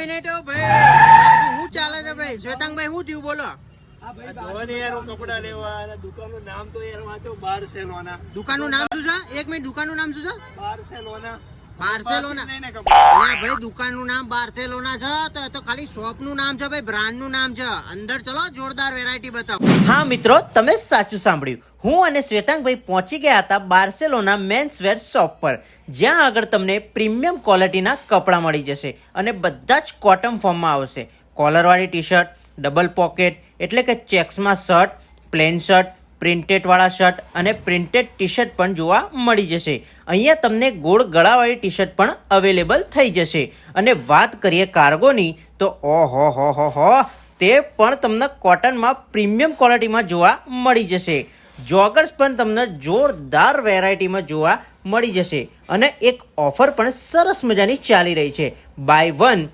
Minute ભાઈ, શું ચાલે છે ભાઈ? શ્વેતાંગભાઈ શું થયું બોલો? કપડા લેવા અને દુકાનનું નામ તો યાર વાંચો, બાર્સેલોના. દુકાનનું નામ શું છે? એક મિનિટ, દુકાનનું નામ શું છે? બાર્સેલોના. બાર્સેલોના. ભાઈ દુકાનનું નામ બાર્સેલોના છે તો એ તો ખાલી શોપનું નામ છે ભાઈ, બ્રાન્ડનું નામ છે. અંદર ચલો જોરદાર વેરાયટી બતાવો. હા મિત્રો, તમે સાચું સાંભળ્યું. હું અને શ્વેતાંગભાઈ પહોંચી ગયા હતા બાર્સેલોના મેન્સવેર શોપ પર, જ્યાં આગળ તમને પ્રીમિયમ ક્વોલિટીના કપડાં મળી જશે અને બધા જ કોટન ફોર્મમાં આવશે. કોલરવાળી ટી શર્ટ, ડબલ પોકેટ એટલે કે ચેક્સમાં શર્ટ, પ્લેન શર્ટ, પ્રિન્ટેડવાળા શર્ટ અને પ્રિન્ટેડ ટી શર્ટ પણ જોવા મળી જશે. અહીંયા તમને ગોળ ગળાવાળી ટી શર્ટ પણ અવેલેબલ થઈ જશે. અને વાત કરીએ કાર્ગોની તો ઓહો હો હો હો, તે પણ તમને કોટનમાં પ્રીમિયમ ક્વોલિટીમાં જોવા મળી જશે. જોગર્સ પણ તમને જોરદાર વેરાયટીમાં જોવા મળી જશે. અને એક ઓફર પણ સરસ મજાની ચાલી રહી છે, બાય 1